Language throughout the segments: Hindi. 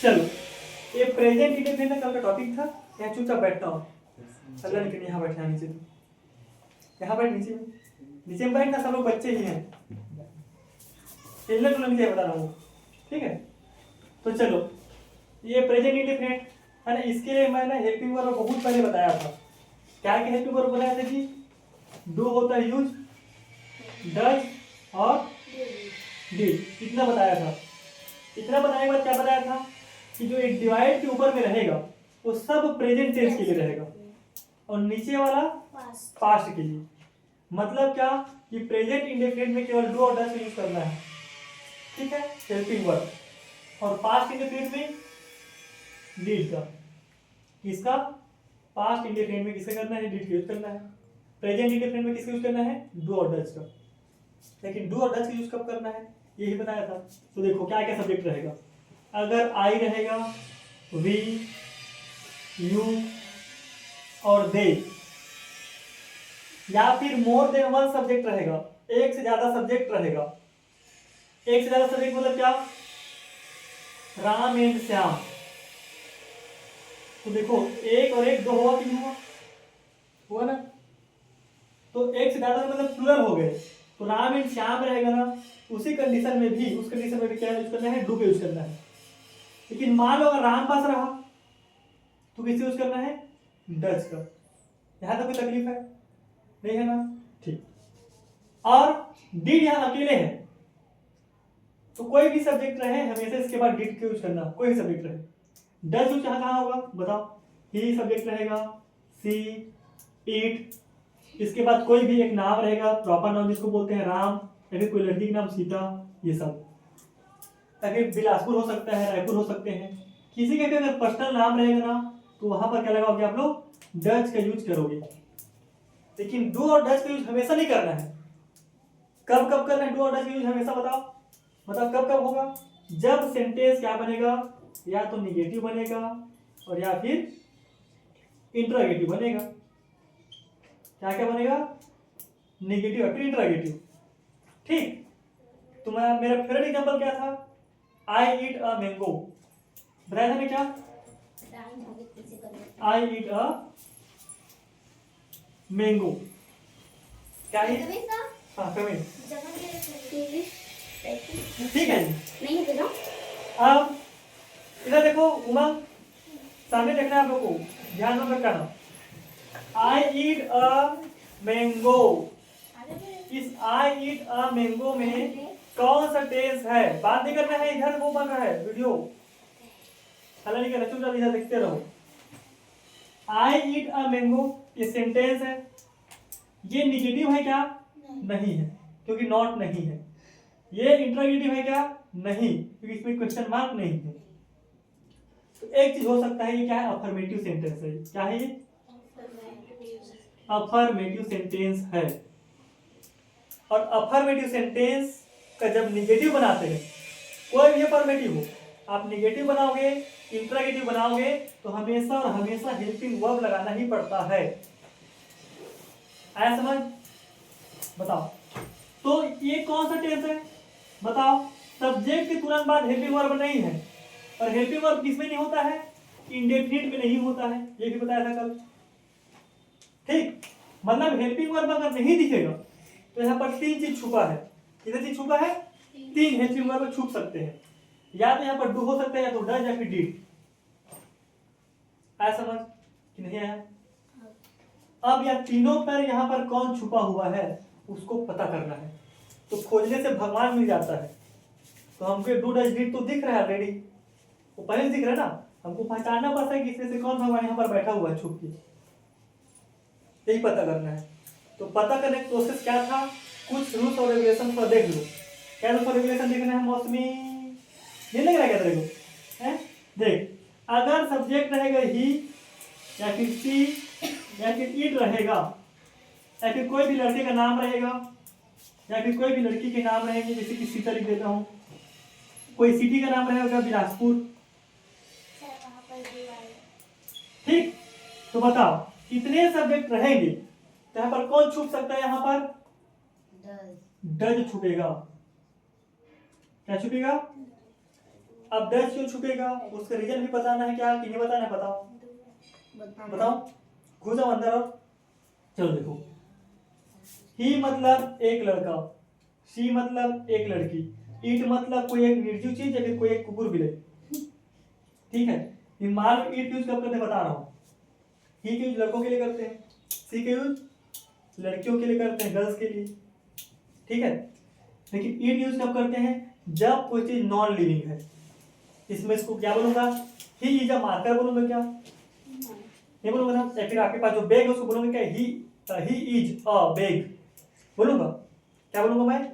चलो, ये प्रेजेंट इंडेफिनिट कल का टॉपिक था। यहाँ चुपचाप बैठता हूँ, अल्लाह लेकिन यहाँ बैठना नीचे, तो यहाँ बैठ नीचे नीचे में बैठना, सब लोग बच्चे ही हैं, खेलने तो नहीं बता रहा हूँ, ठीक है। तो चलो, ये प्रेजेंट इंडेफिनिट है ना, इसके लिए मैंने हेल्पिंग वर्ब बहुत पहले बताया था। क्या क्या हेल्पिंग वर्ब बताया था कि डू होता है यूज, डज और डिड, इतना बताया था। इतना बताने के बाद क्या बताया था कि जो एक डिवाइड के ऊपर में रहेगा वो सब प्रेजेंट टेंस के लिए रहेगा और नीचे वाला पास्ट के लिए। मतलब क्या कि प्रेजेंट इंडेफिनिट में केवल डू और डज का यूज करना है, ठीक है, हेल्पिंग वर्ब। और पास्ट इंडेफिनिट में डिड का, किसका, पास्ट इंडेफिनिट में किसका करना है, डिड का यूज करना है। प्रेजेंट इंडेफिनिट में किसका यूज करना है, डू और डज का। लेकिन डू और डज का यूज कब करना है यही बताया था। तो देखो क्या क्या सब्जेक्ट रहेगा। अगर आई रहेगा, वी, यू और दे, या फिर मोर देन वन सब्जेक्ट रहेगा, एक से ज्यादा सब्जेक्ट रहेगा। एक से ज्यादा सब्जेक्ट मतलब क्या, राम एंड श्याम। तो देखो एक और एक दो हुआ कि नहीं हुआ, हुआ ना। तो एक से ज्यादा मतलब प्लूरल हो गए, तो राम एंड श्याम रहेगा ना, उसी कंडीशन में भी, उस कंडीशन में भी क्या यूज करना है, डू का यूज करना है। लेकिन मान लो अगर राम पास रहा तो किससे यूज करना है, डज का। यहां तो कोई तकलीफ है नहीं है ना, ठीक। और डिड यहां अकेले है, तो कोई भी सब्जेक्ट रहे हमेशा इसके बाद डिड का यूज करना, कोई भी सब्जेक्ट रहे। डज यूज यहां कहां होगा बताओ, ही सब्जेक्ट रहेगा, सी, इट, इसके बाद कोई भी एक नाम रहेगा, प्रॉपर नाम जिसको बोलते हैं राम, या फिर कोई लड़की का नाम सीता, ये सब। या फिर बिलासपुर हो सकता है, रायपुर हो सकते हैं। किसी का भी अगर पर्सनल नाम रहेगा ना तो वहां पर क्या लगाओगे आप लोग, डज का यूज करोगे। लेकिन डू और डज का यूज हमेशा नहीं करना है। कब कब करना है डू और डज का यूज हमेशा, बताओ बताओ कब कब होगा, जब सेंटेंस क्या बनेगा, या तो निगेटिव बनेगा और या फिर इंट्रोगेटिव बनेगा। क्या क्या बनेगा, निगेटिव या फिर इंट्रोगेटिव, ठीक। तो मैं, मेरा फेवरेट एग्जांपल क्या था, आई ईट अ मैंगो, बताया था मैं क्या, आई ईट अ मैंगो, क्या है, हाँ कमेंट, ठीक है जी। अब इधर देखो उमंग, सामने देखना है आप लोग को, ध्यान में रखना। आई ईट अ मैंगो, इस आई ईट अ मैंगो में कौन सा टेंस है, बात नहीं करना है, इधर वो बन रहा है वीडियो, हल्ला नहीं करना, चुपचाप इधर देखते रहो। आई ईट अ मैंगो ये सेंटेंस है, ये निगेटिव है क्या, नहीं है, क्योंकि नॉट नहीं है। ये इंट्रोगेटिव है क्या, नहीं, क्योंकि इसमें क्वेश्चन मार्क नहीं है। तो एक चीज हो सकता है, ये क्या है, अफर्मेटिव सेंटेंस है। क्या है ये, अफर्मेटिव सेंटेंस है। और अफर्मेटिव सेंटेंस का जब निगेटिव बनाते हैं, कोई भी अफर्मेटिव हो, आप निगेटिव बनाओगे, इंट्रोगेटिव बनाओगे, तो हमेशा और हमेशा हेल्पिंग वर्ब लगाना ही पड़ता है। आया समझ, बताओ। तो ये कौन सा टेंस है बताओ, सब्जेक्ट के तुरंत बाद हेल्पिंग वर्ब नहीं है। और हेल्पिंग वर्ब किसमें नहीं होता है, इंडेफिनिट में नहीं होता है, ये भी बताया था कल, ठीक। मतलब हेल्पिंग वर्ब अगर नहीं दिखेगा तो यहाँ पर तीन चीज छुपा है। कितनी चीज छुपा है, तीन हेल्पिंग वर्ब छुप सकते हैं। या तो यहाँ पर डू हो सकता है, या तो डज, या फिर डिड। आया समझ कि नहीं आया। अब यह तीनों पर यहाँ पर कौन छुपा हुआ है उसको पता करना है। तो खोजने से भगवान मिल जाता है। तो हमको डू डज डिड तो दिख रहा है ऑलरेडी, वो पहले से दिख रहा है ना, हमको पहचानना पड़ता है कि इसमें से कौन भगवान यहाँ पर बैठा हुआ है छुप के, यही पता करना है। तो पता करने की प्रोसेस क्या था, कुछ रूल्स और रेगुलेशन पर देख लो। क्या रूल्स और रेगुलेशन देखना है मौसमी, नहीं लग रहा क्या तेरे को, है देख, अगर सब्जेक्ट रहेगा ही, या फिर सी, या फिर इट रहेगा, या फिर कोई भी लड़के का नाम रहेगा, या फिर कोई भी लड़की के नाम रहेंगे, जैसे कि सीता लिख देता हूँ, कोई सिटी का नाम रहेगा बिलासपुर, ठीक। तो बताओ कितने सब्जेक्ट रहेंगे, तो यहाँ पर कौन छुप सकता है, यहाँ पर डज छुपेगा। क्या छुपेगा, अब डज क्यों छुपेगा, उसका रीजन भी बताना है क्या कि नहीं बताना है, बताओ बताओ, घुस जाओ अंदर। और चलो देखो, ही मतलब एक लड़का, शी मतलब एक लड़की, ईट मतलब कोई एक निर्जीव चीज या फिर कोई एक कुकुर बिल्ली, ठीक है। ये मान लो ईट यूज कब करते हैं बता रहा हूँ। ही के यूज लड़कों के लिए करते हैं, सी के यूज लड़कियों के लिए करते हैं, गर्ल्स के लिए, ठीक है। लेकिन ईट यूज कब करते हैं, जब कोई चीज नॉन लिविंग है। इसमें इसको क्या बोलूंगा, ही इज अ मार्कर बोलूंगा क्या, नहीं बोलूंगा ना। या फिर आपके पास जो बैग है उसको बोलूंगा क्या, ही इज अ बैग बोलूंगा, क्या बोलूंगा मैं,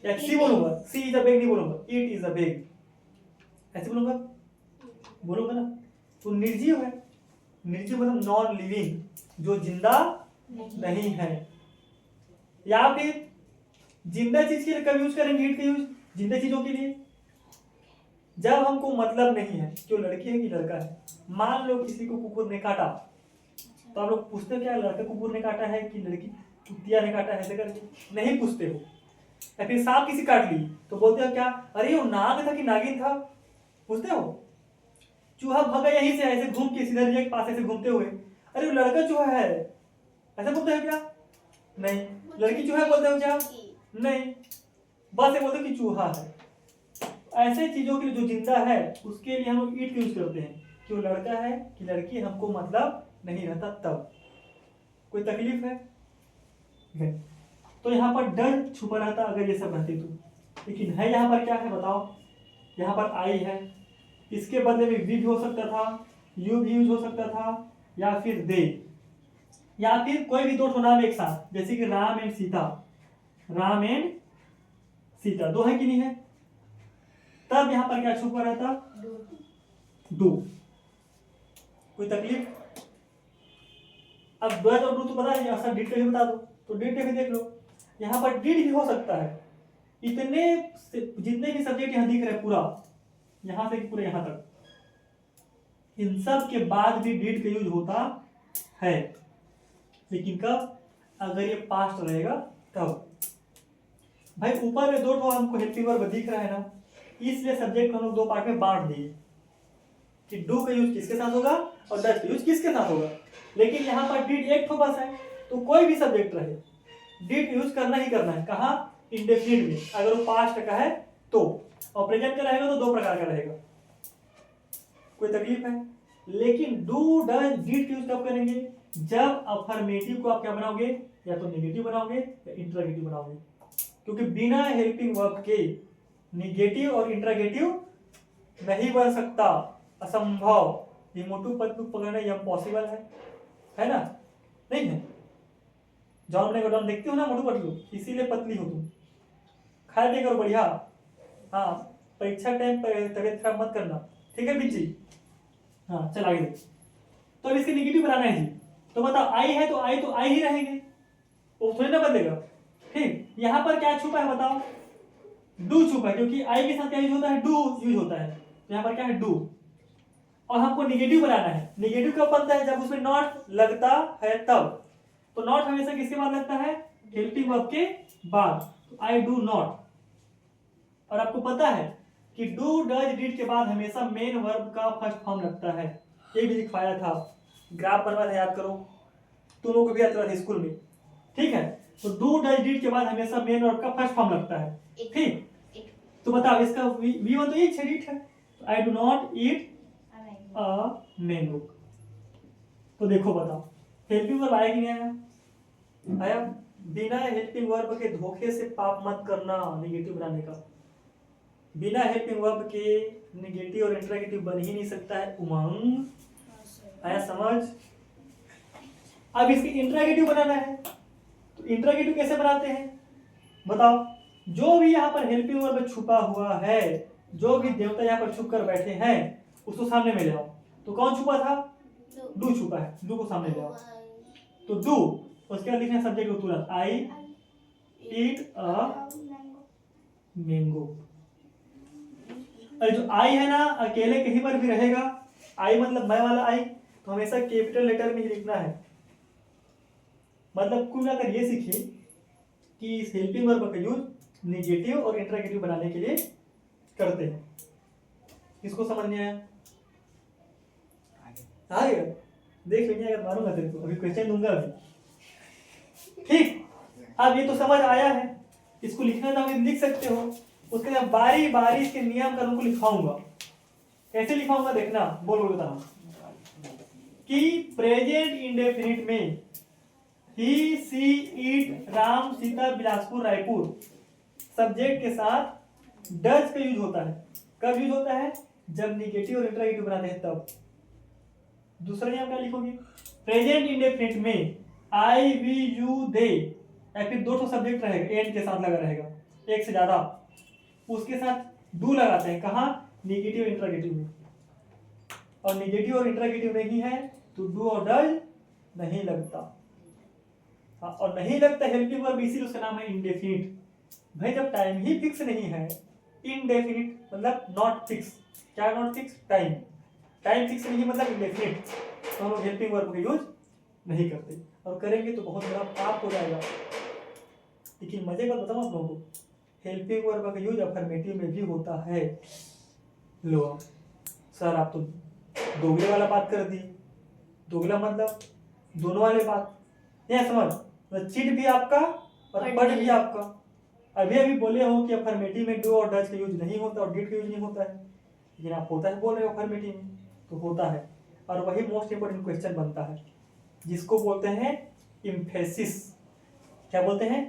या सी बोलूंगा, सी इज अ बैग नहीं बोलूंगा, इट इज अ बैग ऐसे बोलूंगा, बोलूंगा ना। तो निर्जीव है, निर्जीव मतलब नॉन लिविंग, जो जिंदा नहीं है। या फिर जिंदा चीज के लिए कब यूज करेंगे ईट का यूज, जिंदा चीजों के लिए जब हमको मतलब नहीं है कि वो लड़की है कि लड़का है। मान लो किसी को कुकुर ने काटा, तो आप लोग पूछते हो क्या लड़का कुकुर ने काटा है कि लड़की कुतिया ने काटा है, ऐसे करके नहीं पूछते हो। या फिर सांप किसी काट ली तो बोलते हो क्या, अरे वो नाग था कि नागिन था, पूछते हो। चूहा भागा यहीं से ऐसे घूम के सीधा के पास ऐसे घूमते हुए, अरे वो लड़का चूहा है, ऐसा बोलते हो क्या, नहीं। लड़की चूहा बोलते हो क्या, नहीं, बस ये बोलते हो कि चूहा है। ऐसे चीजों के लिए जो जिंदा है उसके लिए हम लोग ईट यूज करते हैं, कि वो लड़का है कि लड़की हमको मतलब नहीं रहता तब। कोई तकलीफ है, तो यहाँ पर डर छुपा रहता अगर ये सब रहते तो। लेकिन है यहाँ पर क्या है बताओ, यहाँ पर आई है, इसके बदले में वी भी हो सकता था, यू भी यूज हो सकता था, या फिर दे, या फिर कोई भी दो ठो नाम एक साथ, जैसे कि राम एंड सीता, राम एंड सीता दो है कि नहीं है, तब यहाँ पर क्या छुपा रहता, डू। कोई तकलीफ, अब डज और डू तो पता नहीं, असल डिड का भी बता दो, तो डिड का भी देख लो। यहाँ पर डिड भी हो सकता है, इतने जितने भी सब्जेक्ट यहाँ दिख रहे हैं पूरा, यहाँ से पूरे यहाँ तक, इन सब के बाद भी डिड का यूज होता है। लेकिन कब, अगर ये पास्ट रहेगा तब। भाई ऊपर में दो ठो हमको हेल्पिंग वर्ब दिख रहा है ना, इसलिए सब्जेक्ट को हम लोग दो पार्ट में बांट दिए कि डू का यूज किसके साथ होगा और डज का यूज किसके साथ होगा। लेकिन यहाँ पर डिड एक ठो बस है, तो कोई भी सब्जेक्ट रहे डिड यूज करना ही करना है। कहाँ, इंडेफिनिट में, अगर वो पास्ट का है तो, और प्रेजेंट का रहेगा तो दो प्रकार का रहेगा। कोई तकलीफ है। लेकिन डू डज डिड यूज कब करेंगे, जब अफर्मेटिव को आप क्या बनाओगे, या तो नेगेटिव बनाओगे या इंट्रोगेटिव बनाओगे। क्योंकि बिना हेल्पिंग वर्ब के निगेटिव और इंट्रोगेटिव नहीं बन सकता, असंभव। ये मोटू पतलू पकड़ना इम्पॉसिबल है ना, नहीं है। जॉन ने गोडाउन देखते हो ना मोटू पतलू, इसीलिए पतली हो तुम, खाए पिए करो बढ़िया। हाँ, परीक्षा टाइम पर तबियत खराब मत करना, ठीक है बिजी। हाँ चल आगे देख। तो अब इसके निगेटिव बनाना है जी, तो बताओ आई है तो आई ही रहेंगे, वो थोड़ी ना बदलेगा। ठीक, यहाँ पर क्या छुपा है बताओ, डू छुपा है, क्योंकि आई के साथ क्या यूज होता है, डू यूज होता है। तो यहाँ पर क्या है, डू। और हमको निगेटिव बनाना है, निगेटिव कब बनता है, जब उसमें नॉट लगता है तब। तो नॉट हमेशा किसके बाद लगता है, हेल्पिंग वर्ब के बाद। तो आई डू नॉट। और आपको पता है कि डू डज डिड के बाद हमेशा मेन वर्ब का फर्स्ट फॉर्म लगता है, ये भी दिखाया था, ग्राफ बनवा था याद करो, तुम लोग को भी आता था स्कूल में, ठीक है। तो डू डज डिड के बाद हमेशा मेन वर्ब का फर्स्ट फॉर्म लगता है, ठीक। तो बताओ इसका वी वन तो एक डिड है, तो I do not eat a mango. तो देखो बताओ हेल्पिंग वर्ब आया कि नहीं आया, आया। बिना हेल्पिंग वर्ब के धोखे से पाप मत करना, निगेटिव बनाने का। बिना हेल्पिंग वर्ब के निगेटिव और इंट्रोगेटिव बन ही नहीं सकता है, उमंग आया समझ। अब इसके इंट्रोगेटिव बनाना है, तो इंट्रोगेटिव कैसे बनाते हैं बताओ। जो भी यहाँ पर हेल्पिंग वर्ब छुपा हुआ है, जो भी देवता यहाँ पर छुप कर बैठे हैं उसको सामने में ले आओ। तो कौन छुपा था, डू छुपा है, डू को सामने ले आओ। तो डू, उसके बाद लिखना सब्जेक्ट को तुरंत, आई ईट अ मैंगो। जो आई है ना अकेले कहीं पर भी रहेगा, आई मतलब मैं वाला आई, तो हमेशा कैपिटल लेटर में ही लिखना है। मतलब कुल मिलाकर ये सीखिए कि इस हेल्पिंग वर्ब का यूज निगेटिव और इंट्रोगेटिव बनाने के लिए करते हैं। किसको समझ नहीं आया? आ गया? देख लेंगे, अगर मारूंगा तेरे को, अभी क्वेश्चन दूंगा अभी। ठीक, अब ये तो समझ आया है, इसको लिखना चाहोगे लिख सकते हो। उसके बाद बारी बारी इसके नियम कानून को लिखाऊंगा। कैसे लिखाऊंगा देखना, बोल बोल बताना कि प्रेजेंट इंडेफिनिट में he see it Ram Sita Bilaspur Raipur subject के साथ डज का यूज होता है। कब यूज होता है? जब निगेटिव और इंटरगेटिव बनाते हैं तब। दूसरा नियम क्या लिखोगे? प्रेजेंट इंडेफिनिट में आई वी यू दे या फिर दो सब्जेक्ट रहेगा, एंड के साथ लगा रहेगा, एक से ज्यादा, उसके साथ डू लगाते हैं। कहाँ? निगेटिव इंटरगेटिव में। और निगेटिव और इंटरगेटिव नहीं है तो डू और डज नहीं लगता। हाँ, और नहीं लगता हेल्पिंग वर्ब, इसीलिए उसका नाम है इंडेफिनिट। भाई जब टाइम ही फिक्स नहीं है, इनडेफिनिट मतलब नॉट फिक्स। क्या not fix? Time. Time fix नहीं मतलब इंडेफिनिट, तो हम लोग हेल्पिंग वर्ब का यूज नहीं करते, और करेंगे तो बहुत बड़ा पाप हो जाएगा। लेकिन मजे का बताऊं आप लोगों को, हेल्पिंग वर्ब का यूज अफर्मेटिव में भी होता है। लो सर आप तो दोगले वाला बात कर दी। दोगला मतलब दोनों वाले बात, ये समझ, तो चिट भी आपका और पढ़ भी आपका। अभी अभी बोले हो कि अफर्मेटिव में डू और डज का यूज नहीं होता और डिड का यूज नहीं होता है, लेकिन आप होता है बोल रहे हो अफर्मेटिव में, तो होता है। और वही मोस्ट इंपोर्टेंट क्वेश्चन बनता है जिसको बोलते हैं इम्फेसिस। क्या बोलते हैं?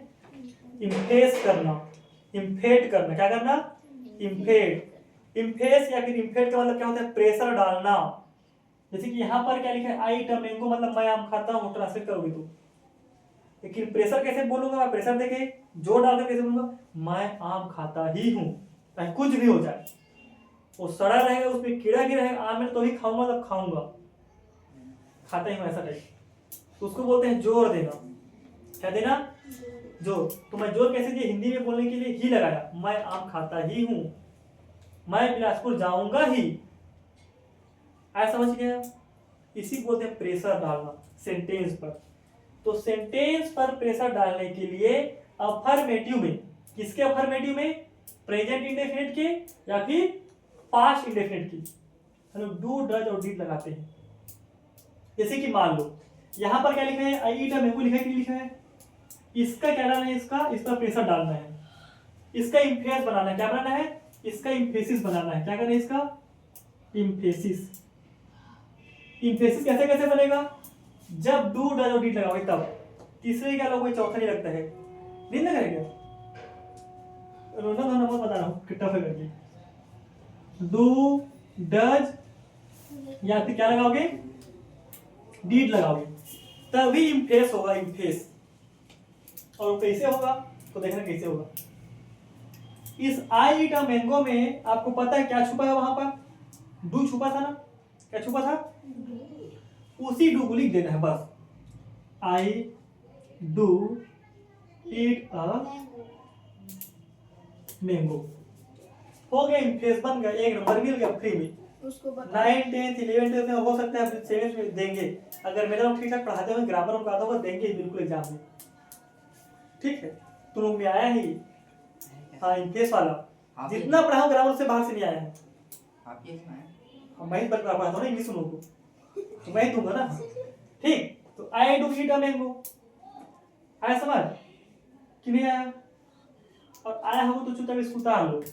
इम्फेस करना, इम्फेट करना। क्या करना? इम्फेट। इम्फेस या फिर इम्फेट का मतलब क्या होता है? प्रेशर डालना। जैसे कि यहाँ पर क्या लिखा है? आई इट अ मैंगो, मतलब मैं आम खाता हूँ, ट्रांसलेट करोगे तो। लेकिन प्रेशर कैसे बोलूंगा मैं? प्रेशर देखे जोर डालकर कैसे बोलूंगा? मैं आम खाता ही हूँ, चाहे कुछ भी हो जाए। वो सड़ा रहेगा, उसमें कीड़ा भी रहेगा, आम में तो ही खाऊंगा, तब खाऊंगा, खाता ही हूँ, ऐसा टाइप। तो उसको बोलते हैं जोर देना। क्या देना? जोर। तो मैं जोर कैसे दिया? हिंदी में बोलने के लिए ही लगाया, मैं आम खाता ही हूँ, मैं बिलासपुर जाऊंगा ही। आया समझ गया? इसी को बोलते हैं प्रेशर डालना सेंटेंस पर। तो सेंटेंस पर प्रेशर डालने के लिए अफर्मेटिव में, किसके अफर्मेटिव में? प्रेजेंट इंडेफिनिट के या फिर पास्ट इंडेफिनिट की, हम लोग डू डज और डिड लगाते हैं। जैसे कि मान लो यहां पर क्या लिखा है? आई ईट अ मैंगो लिखा है कि लिखा है? इसका क्या डालना है? इसका, इस पर प्रेशर डालना है, इसका इम्फेस बनाना है। क्या बनाना है? इसका इम्फेसिस बनाना है। क्या करना है? इसका इम्फेसिस। इम्फेसिस कैसे कैसे बनेगा? जब डू डज और डिड लगाओगे तब। तीसरे क्या लोग, चौथा नहीं लगता है, नहीं लगा क्या? रोना धोना मत बता रहा हूँ कितना टफ है करके। डू डज या फिर क्या लगाओगे? डीड लगाओगे, तभी इम्फेस होगा, इम्फेस। और कैसे होगा तो देखना कैसे होगा। इस आई इट अ मैंगो में आपको पता है क्या छुपा है? वहां पर डू छुपा था ना? क्या छुपा था? उसी डू को लिख देना है बस। I do eat a mango, हो गया, इम्फेस बन गया, एक नंबर मिल गया फ्री में। 9th 10th 11th में हो सकता है, 7th में देंगे। अगर मेरा लोग ठीक ठाक पढ़ाते हुए ग्रामर में पढ़ाता हुआ देंगे बिल्कुल एग्जाम में। ठीक है, तुम लोग में आया ही। हाँ, इम्फेस वाला जितना पढ़ाऊं ग्रामर से बाहर से नहीं आया है। मैं ही पढ़ाता हूँ ना इंग्लिश लोगों को, तो मैं ही दूंगा ना। ठीक, तो I do eat a mango, आया समझ कि नहीं आया? और आया हो तो चुपचाप इसको उतार लो,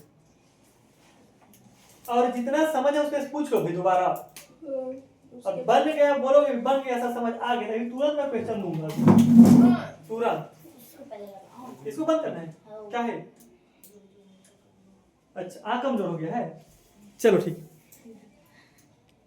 और जितना समझ है उसको पूछ लो फिर दोबारा। अब बन गया, बोलोगे बन गया, ऐसा समझ आ गया, तुरंत मैं क्वेश्चन दूंगा, तुरंत। इसको बंद करना है, क्या है? अच्छा, कमजोर हो गया है, चलो ठीक।